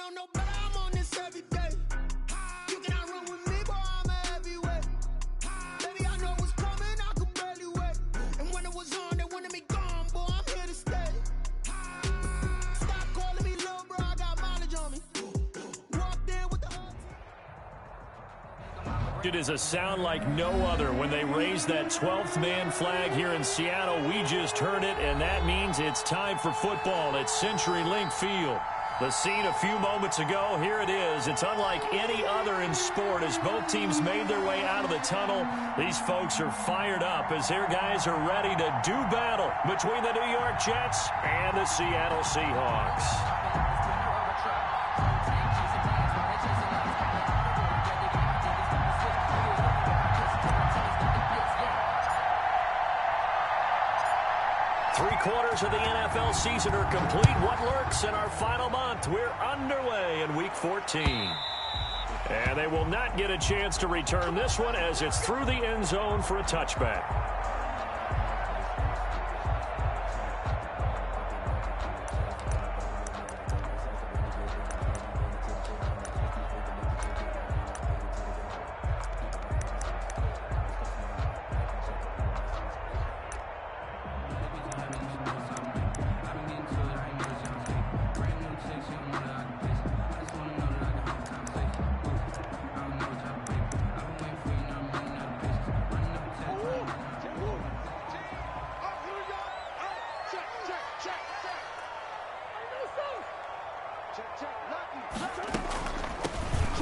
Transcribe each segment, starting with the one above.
don't know, but I'm on this every day. You cannot run with me, boy, I'm a heavyweight. Baby, I know what's coming, I could barely wait. And when it was on, they wanted me gone, boy, I'm here to stay. Stop calling me little bro, I got mileage on me. Walked in with the It is a sound like no other when they raise that 12th man flag here in Seattle. We just heard it, and that means it's time for football at CenturyLink Field. The scene a few moments ago, here it is. It's unlike any other in sport as both teams made their way out of the tunnel. These folks are fired up as their guys are ready to do battle between the New York Jets and the Seattle Seahawks. 3/4 of the NFL season are complete. What lurks in our final month? We're underway in Week 14. And they will not get a chance to return this one as it's through the end zone for a touchback.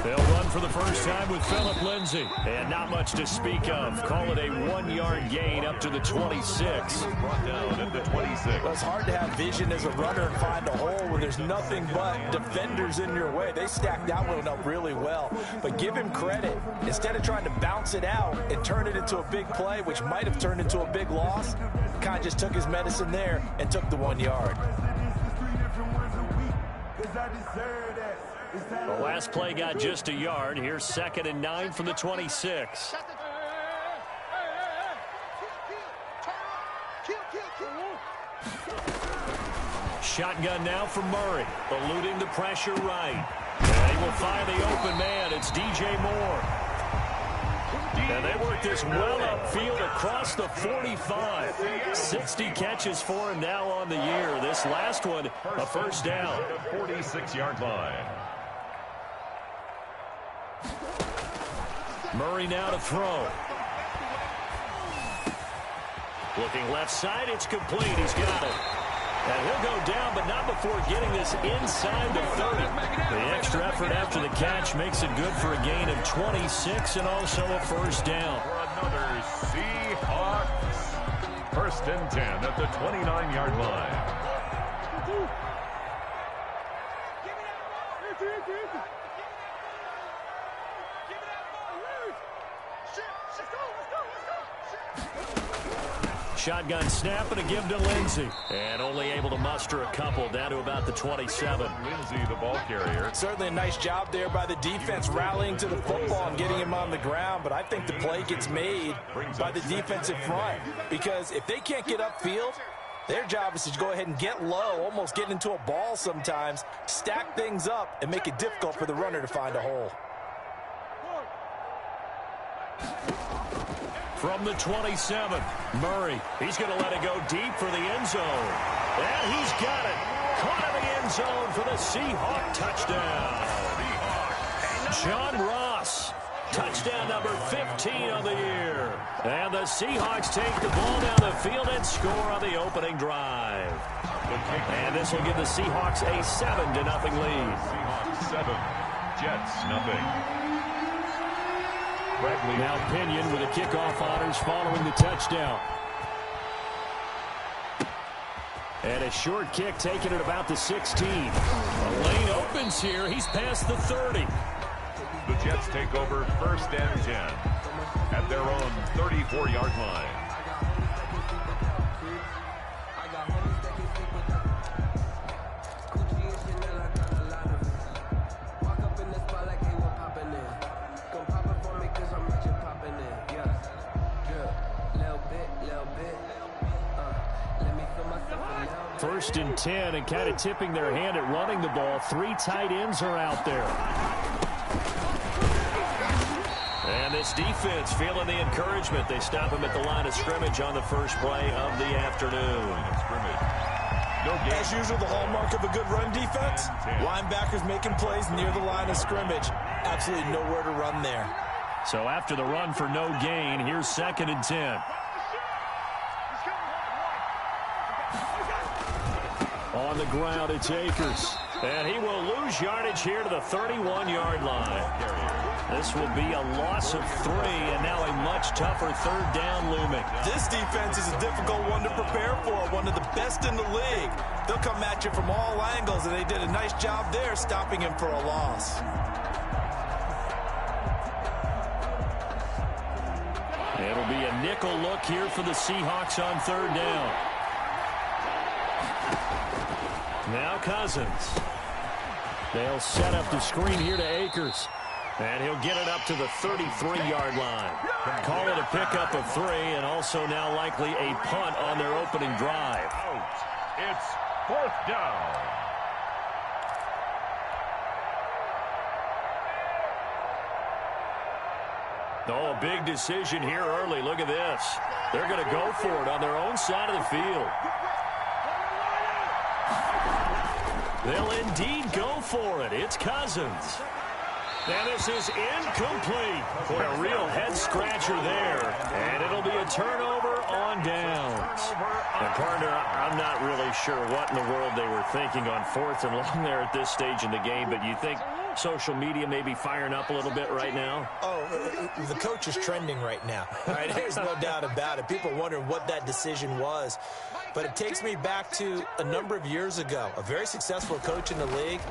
They'll run for the first time with Phillip Lindsay. And not much to speak of. Call it a 1-yard gain up to the 26. Brought down at the 26. Well, it's hard to have vision as a runner and find a hole when there's nothing but defenders in your way. They stacked that one up really well. But give him credit. Instead of trying to bounce it out and turn it into a big play, which might have turned into a big loss, kind of just took his medicine there and took the 1 yard. The last play got just a yard. Here's 2nd and 9 from the 26. Shotgun now from Murray, eluding the pressure right. And he will find the open man. It's DJ Moore. And they work this well upfield across the 45. 60 catches for him now on the year. This last one, a first down. 46-yard line. Murray now to throw. Looking left side, it's complete. He's got it. And he'll go down, but not before getting this inside the 30. The extra effort after the catch makes it good for a gain of 26 and also a first down. For another Seahawks. 1st and 10 at the 29-yard line. Shotgun snap and a give to Lindsay. And only able to muster a couple down to about the 27. Lindsay, the ball carrier. Certainly a nice job there by the defense rallying to the football and getting him on the ground. But I think the play gets made by the defensive front. Because if they can't get upfield, their job is to go ahead and get low, almost get into a ball sometimes, stack things up, and make it difficult for the runner to find a hole. From the 27, Murray. He's going to let it go deep for the end zone. And he's got it. Caught in the end zone for the Seahawk touchdown. John Ross. Touchdown number 15 of the year. And the Seahawks take the ball down the field and score on the opening drive. And this will give the Seahawks a 7-0 lead. Seahawks 7, Jets nothing. Now Pinion with the kickoff honors following the touchdown. And a short kick taken at about the 16. The lane opens here. He's past the 30. The Jets take over 1st and 10 at their own 34-yard line. 1st and 10, and kind of tipping their hand at running the ball. 3 tight ends are out there. And this defense feeling the encouragement. They stop him at the line of scrimmage on the first play of the afternoon. As usual, the hallmark of a good run defense, linebackers making plays near the line of scrimmage. Absolutely nowhere to run there. So after the run for no gain, here's 2nd and 10. On the ground, it's Akers. And he will lose yardage here to the 31-yard line. This will be a loss of 3, and now a much tougher 3rd down looming. This defense is a difficult one to prepare for, one of the best in the league. They'll come at you from all angles, and they did a nice job there stopping him for a loss. It'll be a nickel look here for the Seahawks on 3rd down. Now Cousins. They'll set up the screen here to Akers. And he'll get it up to the 33-yard line. Call it a pickup of 3, and also now likely a punt on their opening drive. It's 4th down. Oh, a big decision here early. Look at this. They're going to go for it on their own side of the field. They'll indeed go for it. It's Cousins. And this is incomplete. Boy, a real head-scratcher there. And it'll be a turnover on downs. And, partner, I'm not really sure what in the world they were thinking on 4th and long there at this stage in the game, but you think social media may be firing up a little bit right now? Oh, the coach is trending right now. All right, there's no doubt about it. People wondering what that decision was. But it takes me back to a number of years ago. A very successful coach in the league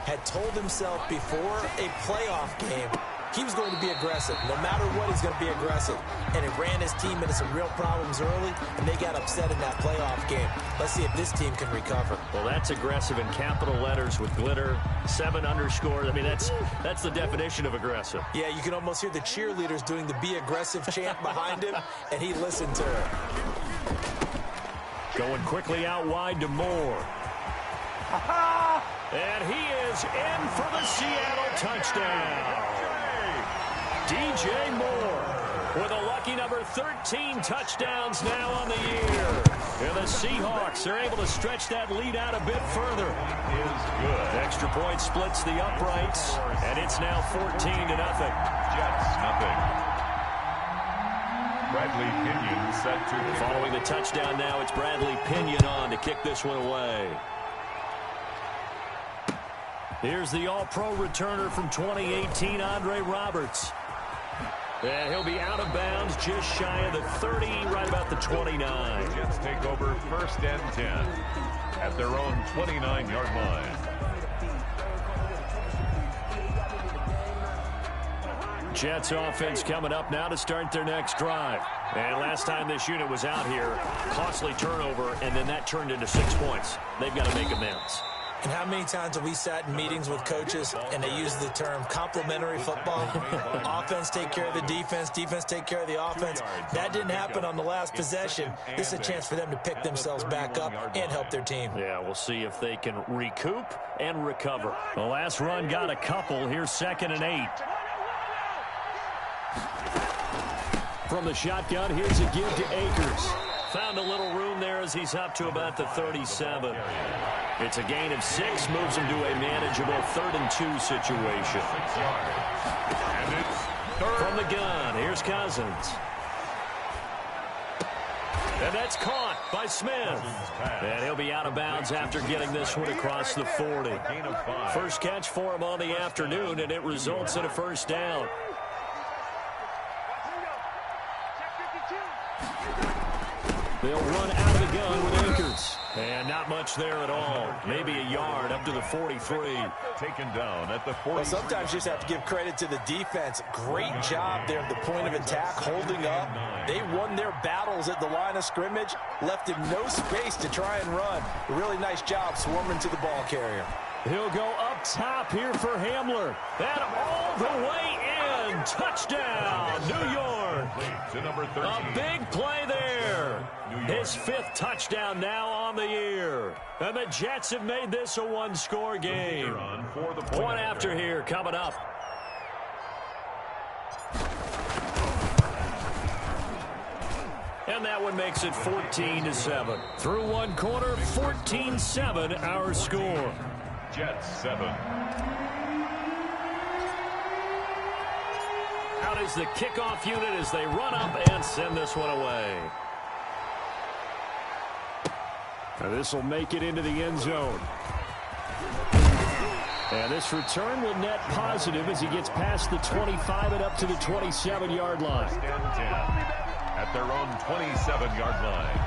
had told himself before a playoff game he was going to be aggressive. No matter what, he's going to be aggressive. And it ran his team into some real problems early, and they got upset in that playoff game. Let's see if this team can recover. Well, that's aggressive in capital letters with glitter, 7 underscores. I mean, that's the definition of aggressive. Yeah, you can almost hear the cheerleaders doing the be aggressive chant behind him, and he listened to it. Going quickly out wide to Moore. And he is in for the Seattle touchdown. DJ Moore with a lucky number 13 touchdowns now on the year. And the Seahawks are able to stretch that lead out a bit further. Is good. Extra point splits the uprights, and it's now 14-0. Jets, nothing. Bradley Pinion set to... Following the touchdown now, it's Bradley Pinion on to kick this one away. Here's the all-pro returner from 2018, Andre Roberts. And he'll be out of bounds just shy of the 30, right about the 29. Jets take over 1st and 10 at their own 29-yard line. Jets offense coming up now to start their next drive. And last time this unit was out here, costly turnover, and then that turned into 6 points. They've got to make amends. And how many times have we sat in meetings with coaches and they use the term complementary football? Offense take care of the defense, defense take care of the offense. That didn't happen on the last possession. This is a chance for them to pick themselves back up and help their team. Yeah, we'll see if they can recoup and recover. The last run got a couple. Here's 2nd and 8. From the shotgun, here's a give to Akers. Found a little room there as he's up to about the 37. It's a gain of 6, moves him to a manageable 3rd and 2 situation. 6 yards. And it's 3rd. From the gun, here's Cousins. And that's caught by Smith. And he'll be out of bounds after getting this one across the 40. First catch for him on the afternoon, and it results in a 1st down. They'll run out of the gun with Akers. And not much there at all. Maybe a yard up to the 43. Taken down at the 40. Well, sometimes you just have to give credit to the defense. Great job there at the point of attack, holding up. They won their battles at the line of scrimmage, left him no space to try and run. A really nice job swarming to the ball carrier. He'll go up top here for Hamler. And all the way in. Touchdown, New York. mark. To number 13. A big play there. His 5th touchdown now on the year. And the Jets have made this a one-score game. Point after here coming up. And that one makes it 14-7. Through one quarter, 14-7 our score. Jets 7. Out is the kickoff unit as they run up and send this one away. This will make it into the end zone. And this return will net positive as he gets past the 25 and up to the 27-yard line. First and 10 at their own 27-yard line.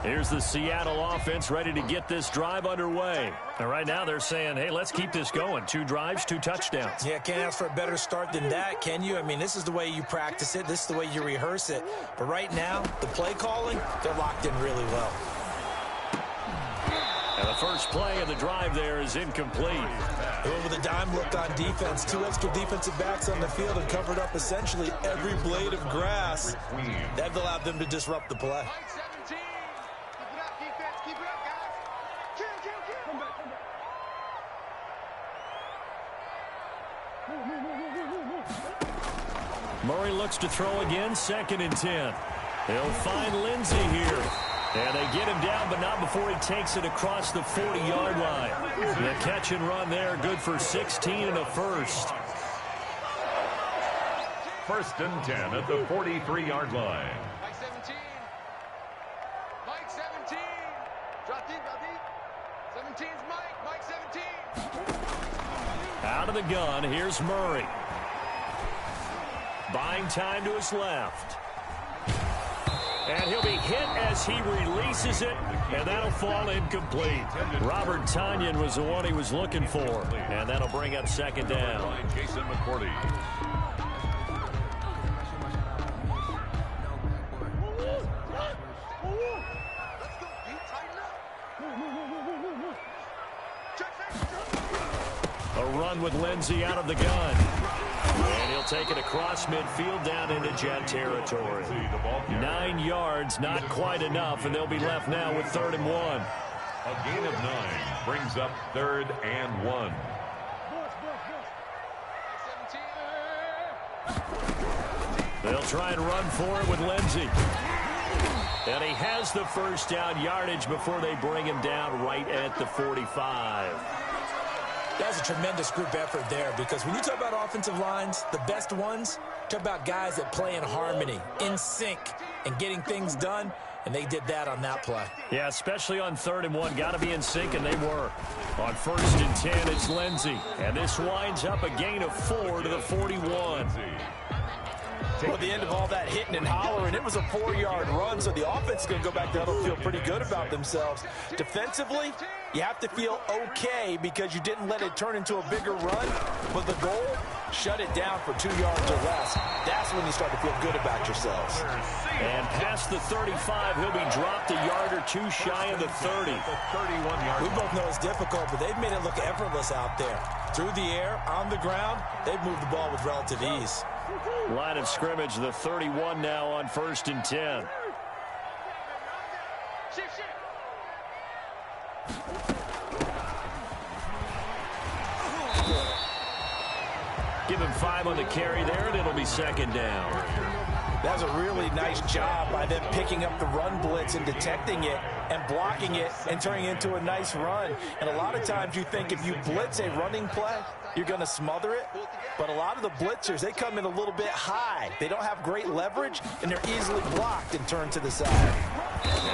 Here's the Seattle offense ready to get this drive underway. And right now they're saying, hey, let's keep this going. 2 drives, 2 touchdowns. Yeah, can't ask for a better start than that, can you? I mean, this is the way you practice it. This is the way you rehearse it. But right now, the play calling, they're locked in really well. And the first play of the drive there is incomplete. They went with a dime look on defense. 2 extra defensive backs on the field and covered up essentially every blade of grass. That allowed them to disrupt the play. Murray looks to throw again, 2nd and 10. He'll find Lindsey here. And they get him down, but not before he takes it across the 40-yard line. The catch and run there, good for 16 and a first. First and 10 at the 43-yard line. Mike 17. Mike 17. Drop deep, drop deep. 17's Mike. Mike 17. Out of the gun, here's Murray. Buying time to his left. And he'll be hit as he releases it, and that'll fall incomplete. Robert Tonyan was the one he was looking for, and that'll bring up 2nd down. Jason McCourty. A run with Lindsey out of the gun. And he'll take it across midfield down into Jet territory. 9 yards, not quite enough, and they'll be left now with 3rd and 1. A gain of 9 brings up 3rd and 1. They'll try and run for it with Lindsey. And he has the first down yardage before they bring him down right at the 45. That's a tremendous group effort there, because when you talk about offensive lines, the best ones, talk about guys that play in harmony, in sync, and getting things done, and they did that on that play. Yeah, especially on 3rd and 1. Got to be in sync, and they were. On 1st and 10, it's Lindsey. And this winds up a gain of 4 to the 41. Well, at the end of all that hitting and hollering, it was a 4-yard run, so the offense is going to go back there and feel pretty good about themselves. Defensively, you have to feel okay because you didn't let it turn into a bigger run, but the goal, shut it down for 2 yards or less. That's when you start to feel good about yourselves. And past the 35, he'll be dropped a yard or 2 shy of the 30. We both know it's difficult, but they've made it look effortless out there. Through the air, on the ground, they've moved the ball with relative ease. Line of scrimmage, the 31 now on 1st and 10. Give him 5 on the carry there, and it'll be 2nd down. That was a really nice job by them picking up the run blitz and detecting it and blocking it and turning it into a nice run. And a lot of times you think if you blitz a running play, you're going to smother it. But a lot of the blitzers, they come in a little bit high. They don't have great leverage, and they're easily blocked and turned to the side.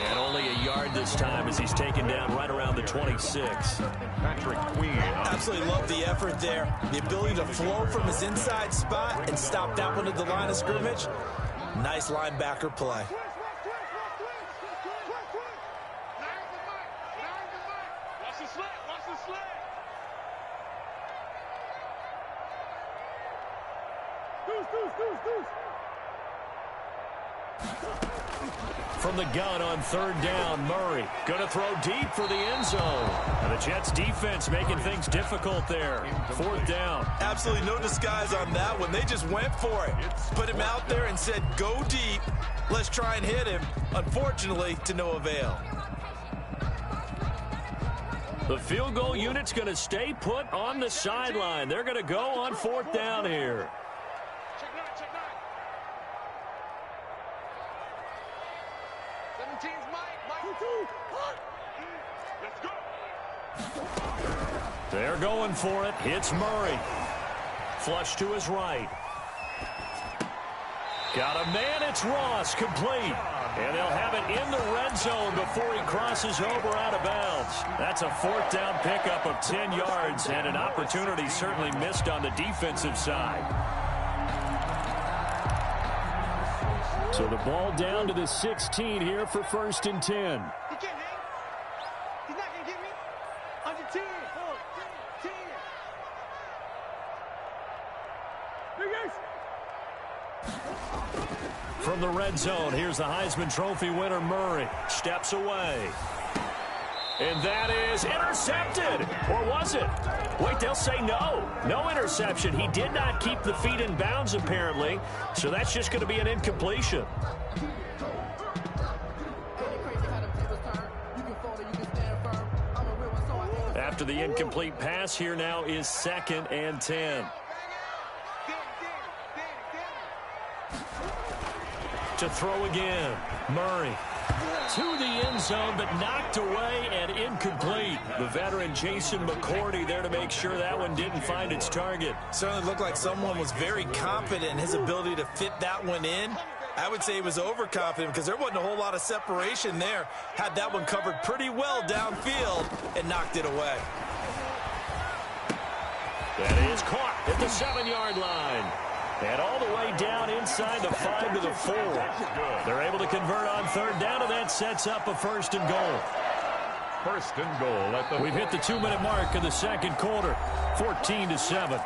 And only a yard this time as he's taken down right around the 26. Patrick Queen. Absolutely love the effort there. The ability to flow from his inside spot and stop that one at the line of scrimmage. Nice linebacker play. From the gun on third down, Murray going to throw deep for the end zone. And the Jets defense making things difficult there. Fourth down. Absolutely no disguise on that one. They just went for it. Put him out there and said, go deep. Let's try and hit him. Unfortunately, to no avail. The field goal unit's going to stay put on the sideline. They're going to go on fourth down here. Check nine, check nine. 17's Mike. Let's go. They're going for it. Hits Murray. Flush to his right. Got a man. It's Ross. Complete. And they'll have it in the red zone before he crosses over out of bounds. That's a fourth down pickup of 10 yards and an opportunity certainly missed on the defensive side. So the ball down to the 16 here for first and 10. He can't hang. He's not going to get me. Under 10. 10. From the red zone, here's the Heisman Trophy winner, Murray. Steps away. And that is intercepted. Or was it? Wait, they'll say no. No interception. He did not keep the feet in bounds, apparently. So that's just going to be an incompletion. After the incomplete pass, here now is second and 10. To throw again. Murray to the end zone, but knocked away and incomplete. The veteran Jason McCourty there to make sure that one didn't find its target. Certainly looked like someone was very confident in his ability to fit that one in. I would say he was overconfident because there wasn't a whole lot of separation there. Had that one covered pretty well downfield and knocked it away. That is caught at the 7-yard line. And all the way down inside the 5 to the 4. They're able to convert on third down, and that sets up a first and goal. First and goal at the... We've hit the 2-minute mark of the second quarter, 14-7.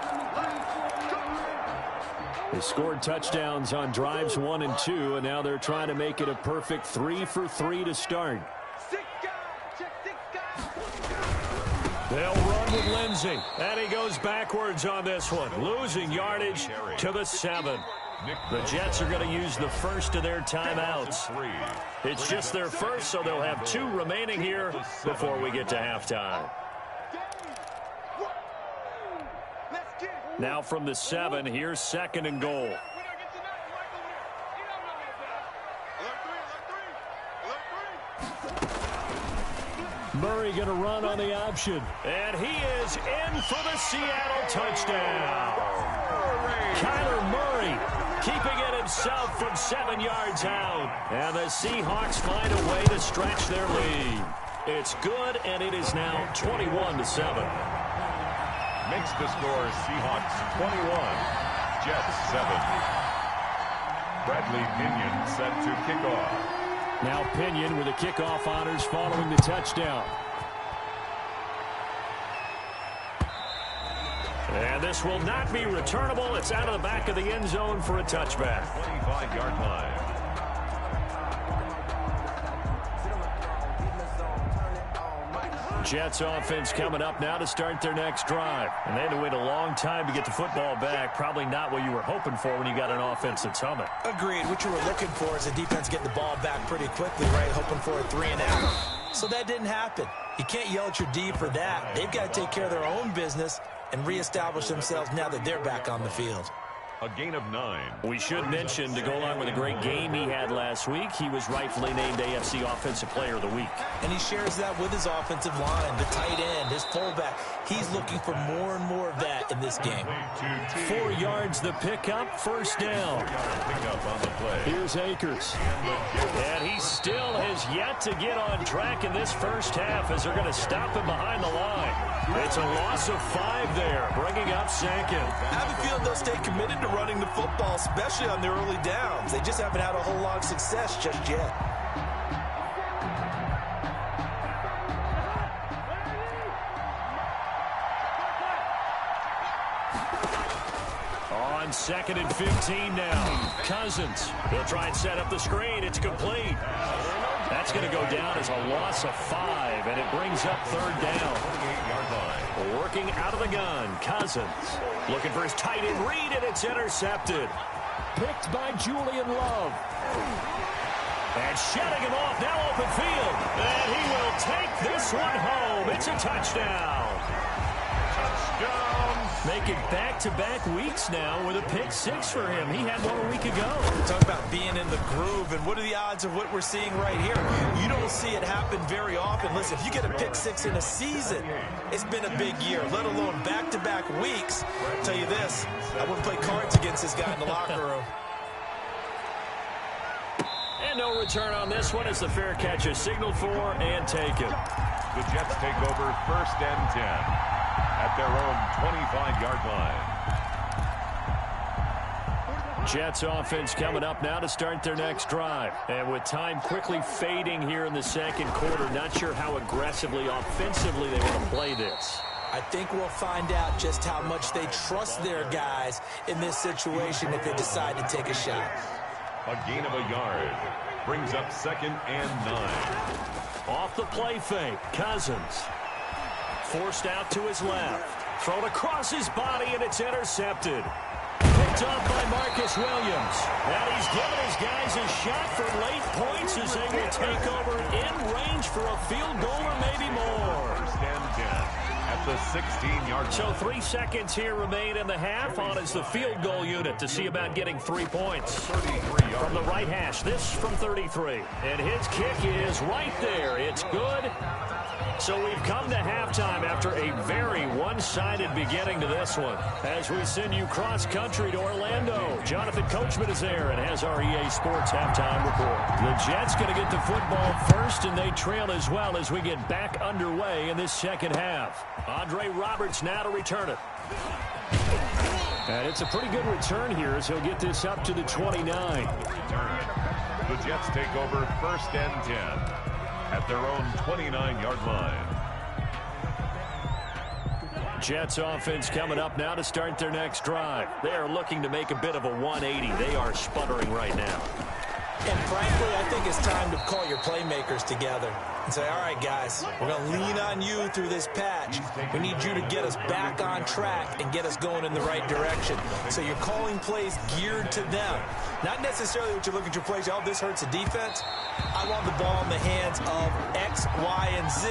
They scored touchdowns on drives 1 and 2, and now they're trying to make it a perfect 3 for 3 to start. They'll run with Lindsey, and he goes backwards on this one, losing yardage to the 7. The Jets are going to use the first of their timeouts. It's just their first, so they'll have 2 remaining here before we get to halftime. Now from the 7, here's second and goal. Murray going to run on the option. And he is in for the Seattle touchdown. Kyler Murray keeping it himself from 7 yards out. And the Seahawks find a way to stretch their lead. It's good, and it is now 21-7. Makes the score Seahawks 21, Jets 7. Bradley Pinion set to kick off. Now Pinion with the kickoff honors following the touchdown. And this will not be returnable. It's out of the back of the end zone for a touchback. 25-yard line. Jets offense coming up now to start their next drive. And they had to wait a long time to get the football back. Probably not what you were hoping for when you got an offense that's humming. Agreed. What you were looking for is the defense getting the ball back pretty quickly, right? Hoping for a 3 and out. So that didn't happen. You can't yell at your D for that. They've got to take care of their own business and reestablish themselves now that they're back on the field. A gain of 9. We should mention, to go along with a great game he had last week, he was rightfully named AFC Offensive Player of the Week. And he shares that with his offensive line, the tight end, his fullback. He's looking for more and more of that in this game. 4 yards the pickup, first down. Pickup on the play. Here's Akers. And he still has yet to get on track in this first half as they're going to stop him behind the line. It's a loss of 5 there, bringing up second. I have a feeling they'll stay committed to running the football, especially on their early downs. They just haven't had a whole lot of success just yet. On On 2nd and 15 now. Cousins. He'll try and set up the screen. It's complete. That's going to go down as a loss of 5, and it brings up 3rd down. Working out of the gun, Cousins. Looking for his tight end read, and it's intercepted. Picked by Julian Love. And shutting him off, now open field. And he will take this one home. It's a touchdown. Touchdown. Making back-to-back weeks now with a pick 6 for him. He had one a week ago. Talk about being in the groove, and what are the odds of what we're seeing right here? You don't see it happen very often. Listen, if you get a pick 6 in a season, it's been a big year, let alone back-to-back weeks. I'll tell you this, I wouldn't play cards against this guy in the locker room. And no return on this one as the fair catch is signaled for and taken. The Jets take over 1st and 10 at their own 25-yard line. Jets offense coming up now to start their next drive. And with time quickly fading here in the 2nd quarter, not sure how aggressively, offensively they want to play this. I think we'll find out just how much they trust their guys in this situation if they decide to take a shot. A gain of a yard brings up 2nd and 9. Off the play fake, Cousins. Forced out to his left. Thrown across his body, and it's intercepted. Picked up by Marcus Williams. And he's given his guys a shot for late points as they will take over in range for a field goal or maybe more. 1st and 10 at the 16-yard line. So 3 seconds here remain in the half. On is the field goal unit to see about getting 3 points. 33 yards. From the right hash, this from 33. And his kick is right there. It's good. So we've come to halftime after a very one-sided beginning to this one. As we send you cross-country to Orlando, Jonathan Coachman is there and has our EA Sports halftime report. The Jets going to get the football first, and they trail as well as we get back underway in this 2nd half. Andre Roberts now to return it. And it's a pretty good return here as he'll get this up to the 29. The Jets take over 1st and 10 at their own 29-yard line. Jets offense coming up now to start their next drive. They are looking to make a bit of a 180. They are sputtering right now. And frankly, I think it's time to call your playmakers together and say, all right, guys, we're going to lean on you through this patch. We need you to get us back on track and get us going in the right direction. So you're calling plays geared to them. Not necessarily what you're looking at your plays, oh, this hurts the defense. I want the ball in the hands of X, Y, and Z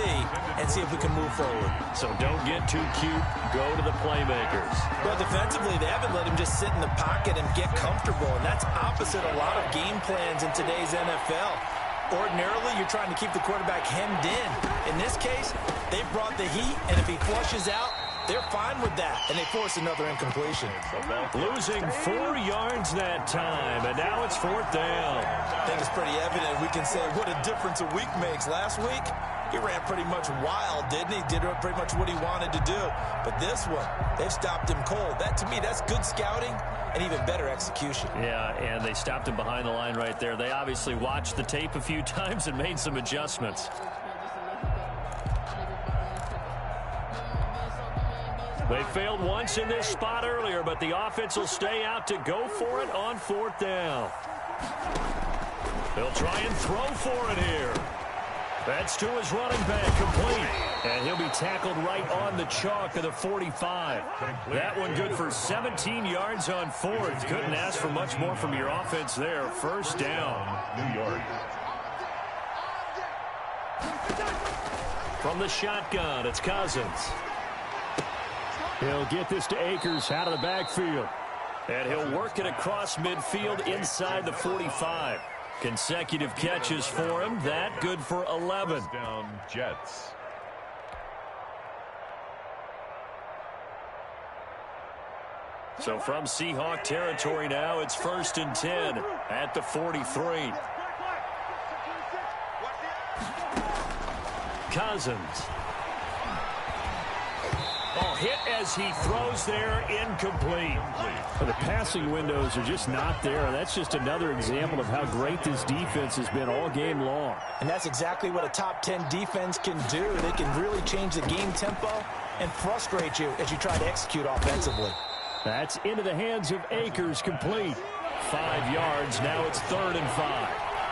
and see if we can move forward. So don't get too cute. Go to the playmakers. Well, defensively, they haven't let him just sit in the pocket and get comfortable, and that's opposite a lot of game plans in today's NFL. Ordinarily, you're trying to keep the quarterback hemmed in. In this case, they've brought the heat, and if he flushes out, they're fine with that, and they force another incompletion. Losing 4 yards that time, and now it's 4th down. I think it's pretty evident. We can say what a difference a week makes. Last week, he ran pretty much wild, didn't he? Did pretty much what he wanted to do. But this one, they've stopped him cold. That, to me, that's good scouting and even better execution. Yeah, and they stopped him behind the line right there. They obviously watched the tape a few times and made some adjustments. They failed once in this spot earlier, but the offense will stay out to go for it on 4th down. They'll try and throw for it here. That's to his running back, complete. And he'll be tackled right on the chalk of the 45. That one good for 17 yards on 4th. Couldn't ask for much more from your offense there. 1st down. New York. From the shotgun, it's Cousins. He'll get this to Akers out of the backfield. And he'll work it across midfield inside the 45. Consecutive catches for him. That good for 11. Down Jets. So from Seahawk territory now, it's 1st and 10 at the 43. Cousins. Oh, hit as he throws there, incomplete. The passing windows are just not there. That's just another example of how great this defense has been all game long. And that's exactly what a top 10 defense can do. They can really change the game tempo and frustrate you as you try to execute offensively. That's into the hands of Akers, complete. 5 yards. Now it's 3rd and 5.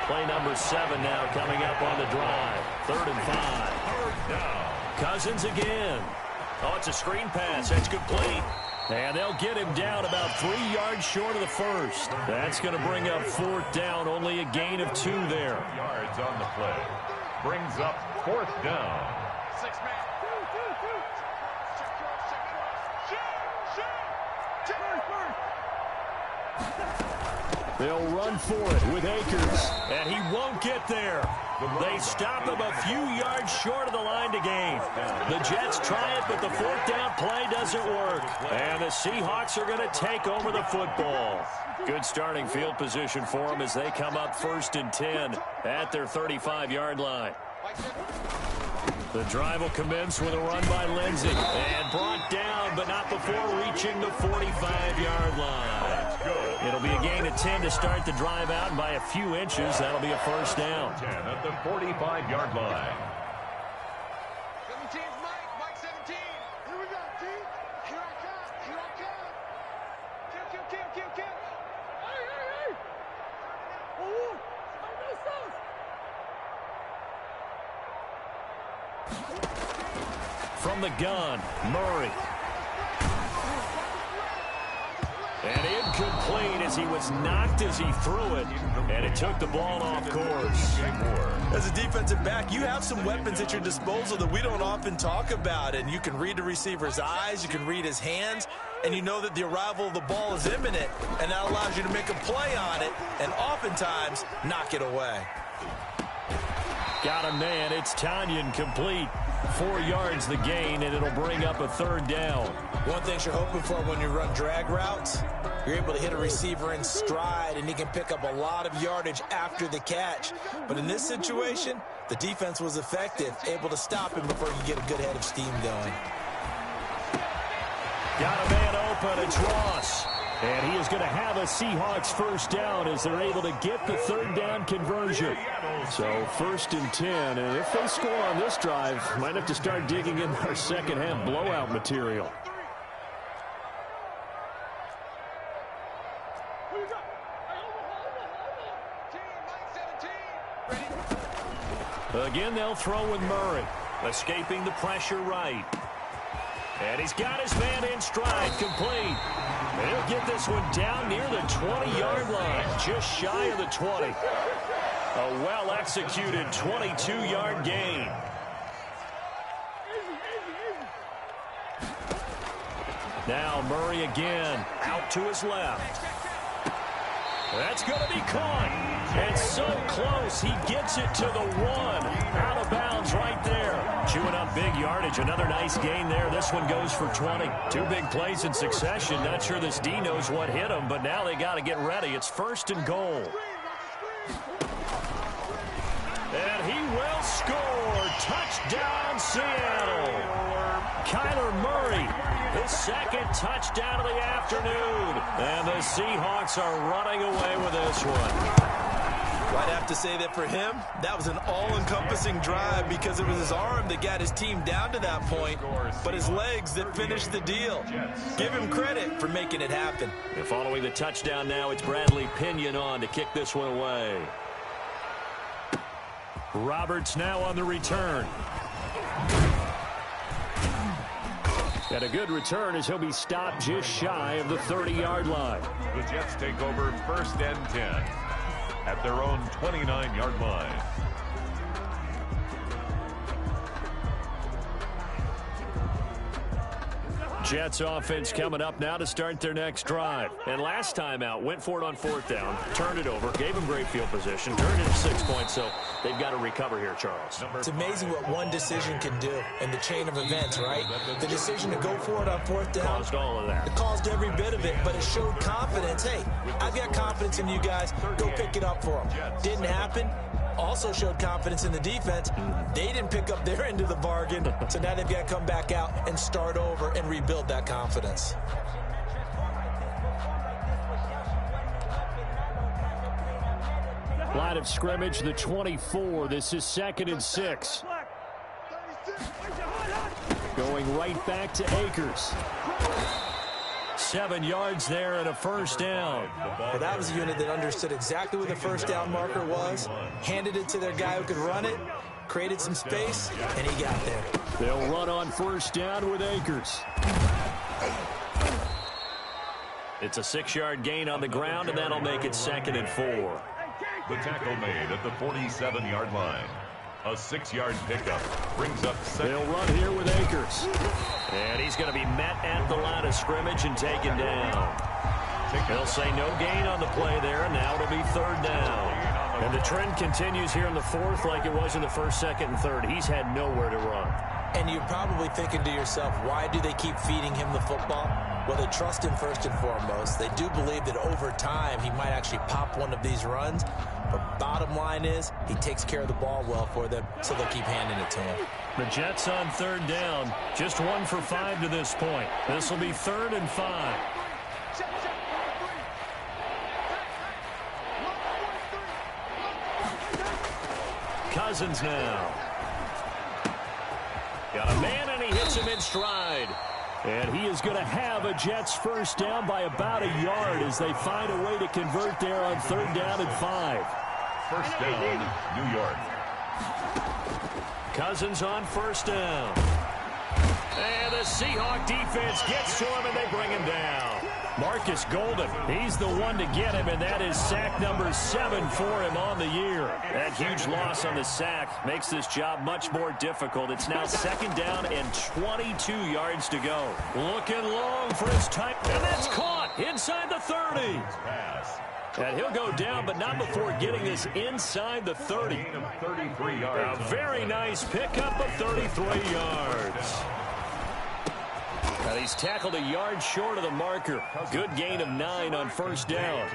Play number 7 now coming up on the drive. 3rd and 5. Cousins again. Oh, it's a screen pass. That's complete. And they'll get him down about 3 yards short of the first. That's going to bring up 4th down. Only a gain of 2 there. Yards on the play. Brings up 4th down. 6 man. They'll run for it with Akers. And he won't get there. They stop him a few yards short of the line to gain. The Jets try it, but the 4th down play doesn't work. And the Seahawks are going to take over the football. Good starting field position for them as they come up 1st and 10 at their 35-yard line. The drive will commence with a run by Lindsey. And brought down, but not before reaching the 45-yard line. It'll be a gain of 10 to start the drive out, and by a few inches, that'll be a 1st down. 10 at the 45-yard line. 17's Mike 17. Here we go, T. Here I come. Kill. Hey. Oh, From the gun, Murray. And incomplete as he was knocked as he threw it. And it took the ball off course. As a defensive back, you have some weapons at your disposal that we don't often talk about. And you can read the receiver's eyes, you can read his hands, and you know that the arrival of the ball is imminent. And that allows you to make a play on it and oftentimes knock it away. Got a man. It's Tanyan complete. 4 yards the gain, and it'll bring up a 3rd down. One thing you're hoping for when you run drag routes, you're able to hit a receiver in stride, and he can pick up a lot of yardage after the catch. But in this situation, the defense was effective, able to stop him before you get a good head of steam going. Got a man open. It's Ross. And he is going to have a Seahawks 1st down as they're able to get the 3rd down conversion. So 1st and 10, and if they score on this drive, might have to start digging in our second half blowout material. Again, they'll throw with Murray. Escaping the pressure right. And he's got his man in stride, complete. And he'll get this one down near the 20-yard line, just shy of the 20. A well-executed 22-yard gain. Now Murray again, out to his left. That's going to be caught. And so close, he gets it to the 1. Out of bounds right there. Chewing up big yardage. Another nice gain there. This one goes for 20. 2 big plays in succession. Not sure this D knows what hit him, but now they got to get ready. It's 1st and goal. And he will score. Touchdown, Seattle. Kyler Murray, his 2nd touchdown of the afternoon. And the Seahawks are running away with this one. I'd have to say that for him, that was an all-encompassing drive because it was his arm that got his team down to that point, but his legs that finished the deal. Give him credit for making it happen. And following the touchdown now, it's Bradley Pinion on to kick this one away. Roberts now on the return. And a good return as he'll be stopped just shy of the 30-yard line. The Jets take over 1st and 10 at their own 29-yard line. Jets offense coming up now to start their next drive. And last time out, went for it on 4th down, turned it over, gave him great field position, turned it to 6 points, so they've got to recover here, Charles. It's amazing what one decision can do in the chain of events, right? The decision to go for it on 4th down. Caused all of that. It caused every bit of it, but it showed confidence. Hey, I've got confidence in you guys. Go pick it up for them. Didn't happen. Also showed confidence in the defense. They didn't pick up their end of the bargain, so now they've got to come back out and start over and rebuild that confidence. Line of scrimmage, the 24. This is 2nd and 6. Going right back to Akers. 7 yards there and a first down. Well, that was a unit that understood exactly where the first down marker was, handed it to their guy who could run it, created some space, and he got there. They'll run on first down with Akers. It's a 6-yard gain on the ground, and that'll make it 2nd and 4. The tackle made at the 47-yard line. A 6-yard pickup brings up second. They'll run here with Akers. And he's going to be met at the line of scrimmage and taken down. They'll say no gain on the play there, and now it'll be 3rd down. And the trend continues here in the 4th like it was in the 1st, 2nd, and 3rd. He's had nowhere to run. And you're probably thinking to yourself, why do they keep feeding him the football? Well, they trust him first and foremost. They do believe that over time he might actually pop one of these runs. But bottom line is he takes care of the ball well for them, so they'll keep handing it to him. The Jets on 3rd down. Just 1 for 5 to this point. This will be 3rd and 5. Cousins now. Got a man, and he hits him in stride. And he is going to have a Jets first down by about a yard as they find a way to convert there on 3rd down and 5. First down, New York. Cousins on first down. And the Seahawk defense gets to him, and they bring him down. Marcus Golden, he's the one to get him, and that is sack number 7 for him on the year. That huge loss on the sack makes this job much more difficult. It's now 2nd down and 22 yards to go. Looking long for his tight, and that's caught inside the 30. And he'll go down, but not before getting this inside the 30. A very nice pickup of 33 yards. And he's tackled a yard short of the marker. Good gain of 9 on first down.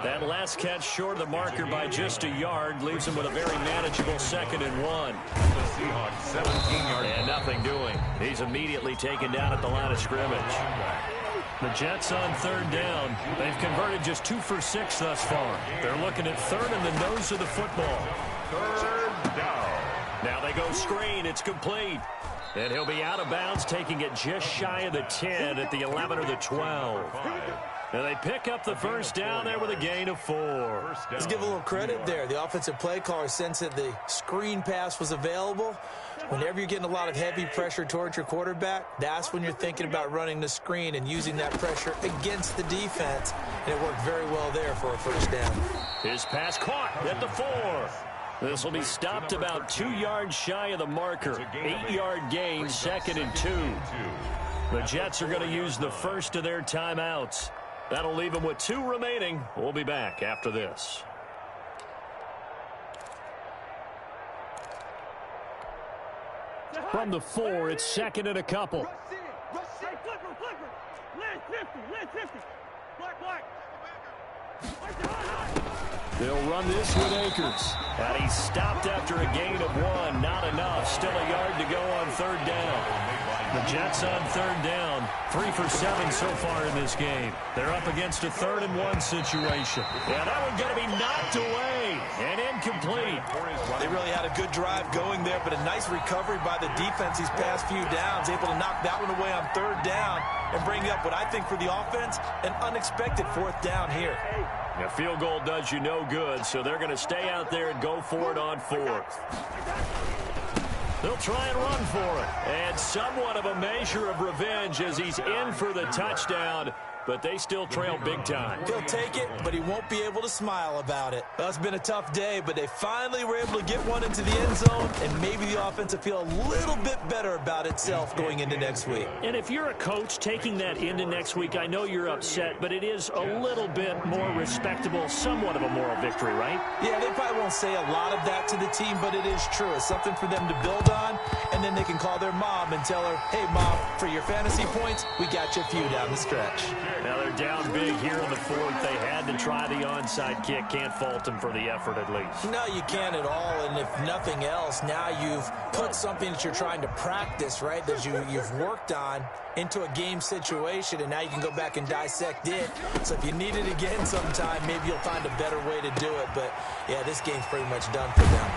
That last catch short of the marker by just a yard leaves him with a very manageable 2nd and 1. The Seahawks 17 yards. And nothing doing. He's immediately taken down at the line of scrimmage. The Jets on 3rd down. They've converted just 2 for 6 thus far. They're looking at 3rd in the nose of the football. 3rd down. Now they go screen. It's complete. And he'll be out of bounds, taking it just shy of the 10 at the 11 or the 12. And they pick up the first down there with a gain of 4. Let's give a little credit there. The offensive play caller sensed that the screen pass was available. Whenever you're getting a lot of heavy pressure towards your quarterback, that's when you're thinking about running the screen and using that pressure against the defense. And it worked very well there for a first down. His pass caught at the 4. This will be stopped about 2 yards shy of the marker. 8-yard gain, 2nd and 2. The Jets are going to use the first of their timeouts. That'll leave them with 2 remaining. We'll be back after this. From the 4, it's 2nd and a couple. They'll run this with Akers. And he's stopped after a gain of 1. Not enough. Still a yard to go on 3rd down. The Jets on 3rd down. 3 for 7 so far in this game. They're up against a 3rd and 1 situation. Yeah, that one's going to be knocked away and incomplete. They really had a good drive going there, but a nice recovery by the defense these past few downs. Able to knock that one away on 3rd down and bring up what I think for the offense, an unexpected 4th down here. A field goal does you no good, so they're going to stay out there and go for it on 4th. They'll try and run for it. And somewhat of a measure of revenge as he's in for the touchdown, but they still trail big time. He'll take it, but he won't be able to smile about it. Well, it's been a tough day, but they finally were able to get one into the end zone, and maybe the offense will feel a little bit better about itself going into next week. And if you're a coach taking that into next week, I know you're upset, but it is a little bit more respectable, somewhat of a moral victory, right? Yeah, they probably won't say a lot of that to the team, but it is true. It's something for them to build on, and then they can call their mom and tell her, hey, Mom, for your fantasy points, we got you a few down the stretch. Now they're down big here in the 4th. They had to try the onside kick. Can't fault them for the effort at least. No, you can't at all. And if nothing else, now you've put something that you're trying to practice, right, that you've worked on into a game situation, and now you can go back and dissect it. So if you need it again sometime, maybe you'll find a better way to do it. But, yeah, this game's pretty much done for them.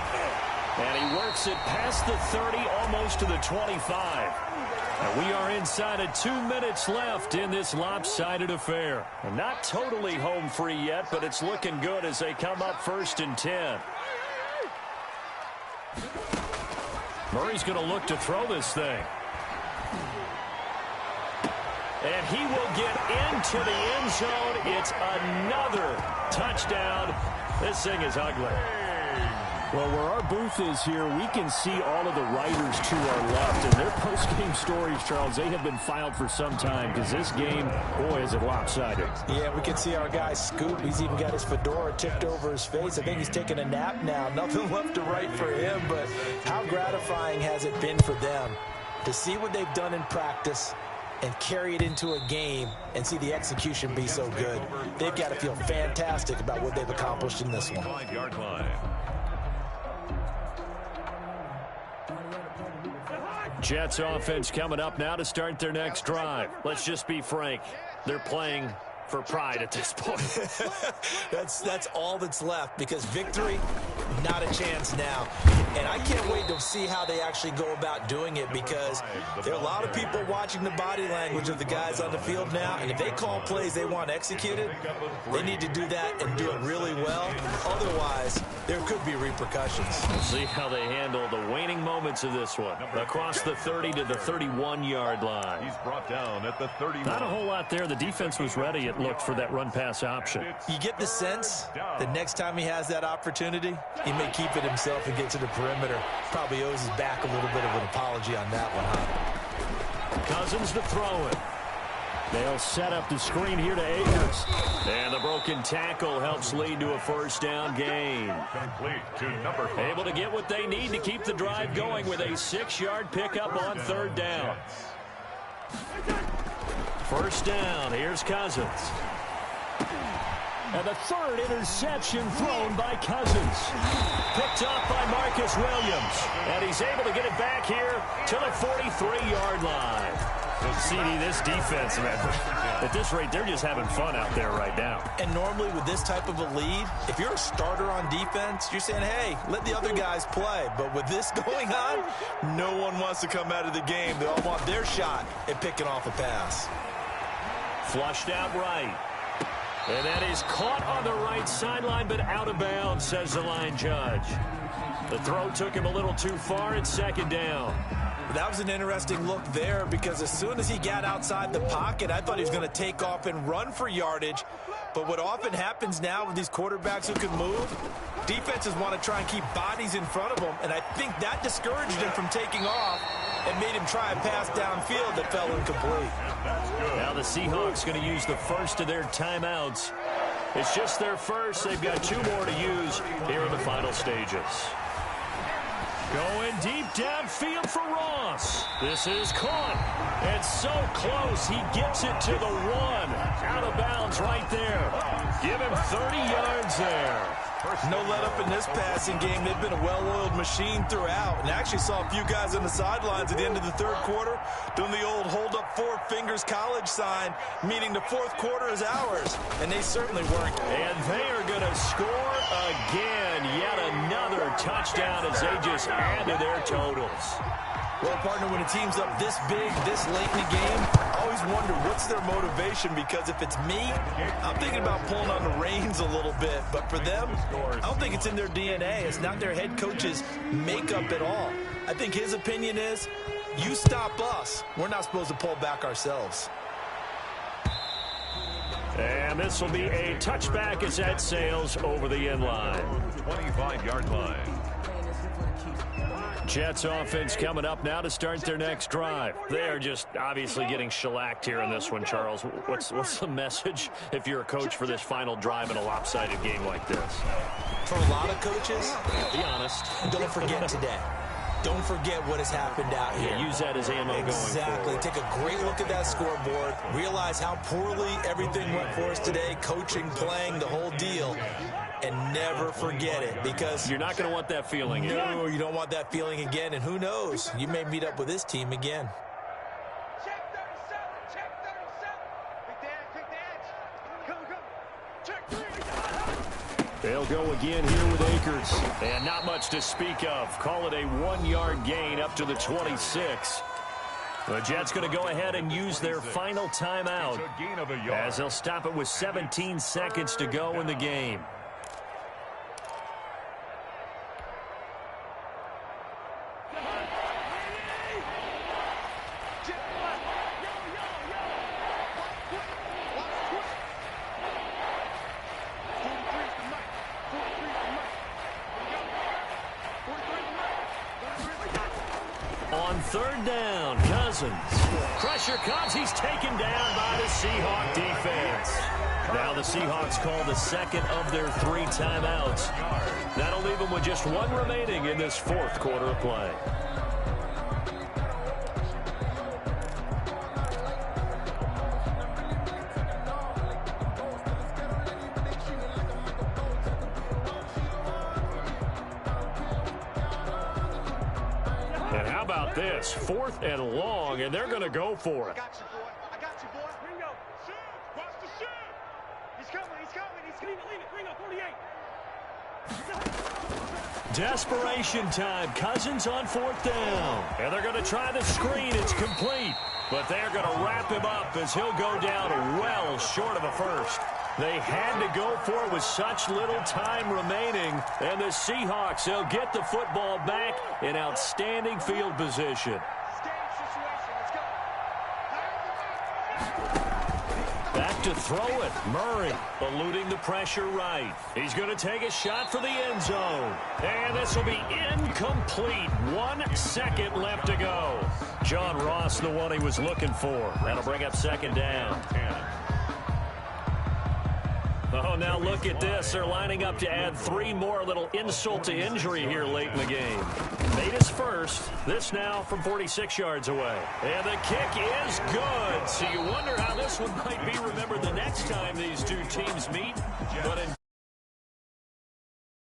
And he works it past the 30, almost to the 25. And we are inside of 2 minutes left in this lopsided affair. And not totally home free yet, but it's looking good as they come up 1st and 10. Murray's going to look to throw this thing. And he will get into the end zone. It's another touchdown. This thing is ugly. Well, where our booth is here, we can see all of the writers to our left. And their post-game stories, Charles, they have been filed for some time because this game, boy, is it lopsided. Yeah, we can see our guy Scoop. He's even got his fedora tipped over his face. I think he's taking a nap now. Nothing left to write for him, but how gratifying has it been for them to see what they've done in practice and carry it into a game and see the execution be so good. They've got to feel fantastic about what they've accomplished in this one. 5-yard line. Jets offense coming up now to start their next drive. Let's just be frank. They're playing for pride at this point. That's all that's left, because victory, not a chance now. And I can't wait to see how they actually go about doing it, because there are a lot of people watching the body language of the guys on the field now, and if they call plays they want executed, they need to do that and do it really well. Otherwise, there could be repercussions. We'll see how they handle the waning moments of this one. Across the 30 to the 31-yard line. He's brought down at the 31. Not a whole lot there. The defense was ready, it looked, for that run-pass option. You get the sense that next time he has that opportunity, he may keep it himself and get to the perimeter. Probably owes his back a little bit of an apology on that one, huh? Cousins to throw it. They'll set up the screen here to Akers. And the broken tackle helps lead to a 1st down gain. Complete to number 5. Able to get what they need to keep the drive going with a 6-yard pickup on 3rd down. 1st down. Here's Cousins. And the 3rd interception thrown by Cousins. Picked up by Marcus Williams. And he's able to get it back here to the 43-yard line. CD, this defense, man, at this rate, they're just having fun out there right now. And normally with this type of a lead, if you're a starter on defense, you're saying, hey, let the other guys play. But with this going on, no one wants to come out of the game. They all want their shot at picking off a pass. Flushed out right. And that is caught on the right sideline, but out of bounds, says the line judge. The throw took him a little too far. It's 2nd down. That was an interesting look there, because as soon as he got outside the pocket, I thought he was going to take off and run for yardage. But what often happens now with these quarterbacks who can move, defenses want to try and keep bodies in front of them, and I think that discouraged him from taking off and made him try a pass downfield that fell incomplete. Now the Seahawks going to use the first of their timeouts. It's just their first. They've got 2 more to use here in the final stages. Going deep downfield for Ross. This is caught. And so close. He gets it to the 1. Out of bounds right there. Give him 30 yards there. No let up in this passing game. They've been a well-oiled machine throughout. And actually saw a few guys on the sidelines at the end of the 3rd quarter doing the old hold up 4 fingers college sign, meaning the 4th quarter is ours. And they certainly weren't. And they are going to score again. Yet another touchdown as they just add to their totals. Well, partner, when a team's up this big, this late in the game, I always wonder what's their motivation, because if it's me, I'm thinking about pulling on the reins a little bit. But for them, I don't think it's in their DNA. It's not their head coach's makeup at all. I think his opinion is, you stop us. We're not supposed to pull back ourselves. And this will be a touchback as that sails over the end line. 25-yard line. Jets offense coming up now to start their next drive. They are just obviously getting shellacked here in this one, Charles. What's the message if you're a coach for this final drive in a lopsided game like this? For a lot of coaches, be honest, don't forget today. Don't forget what has happened out here. Yeah, use that as ammo going forward. Exactly. Take a great look at that scoreboard. Realize how poorly everything went for us today. Coaching, playing, the whole deal. And never forget it, because you're not going to want that feeling again. No, you don't want that feeling again. And who knows? You may meet up with this team again. Check 37, check 37. Big Dan, check 3. They'll go again here with Akers. And not much to speak of. Call it a 1-yard gain up to the 26. The Jets going to go ahead and use their final timeout as they'll stop it with 17 seconds to go in the game. On third down, Cousins. Pressure comes. He's taken down by the Seahawk defense. Now the Seahawks call the second of their 3 timeouts. That'll leave them with just 1 remaining in this fourth quarter of play. And how about this? 4th and long, and they're going to go for it. I got you, boy. I got you, boy. Ringo, shoot. Watch the shoot. He's coming. He's coming. He's coming. Leave it. Ringo, 48. Desperation time. Cousins on 4th down. And they're going to try the screen. It's complete. But they're going to wrap him up as he'll go down well short of a first. They had to go for it with such little time remaining. And the Seahawks, they'll get the football back in outstanding field position. Back to throw it. Murray eluding the pressure right. He's going to take a shot for the end zone. And this will be incomplete. 1 second left to go. John Ross, the one he was looking for. That'll bring up second down. Oh, now look at this. They're lining up to add 3 more, little insult to injury here late in the game. Made his first. This now from 46 yards away. And the kick is good. So you wonder how this one might be remembered the next time these two teams meet. But in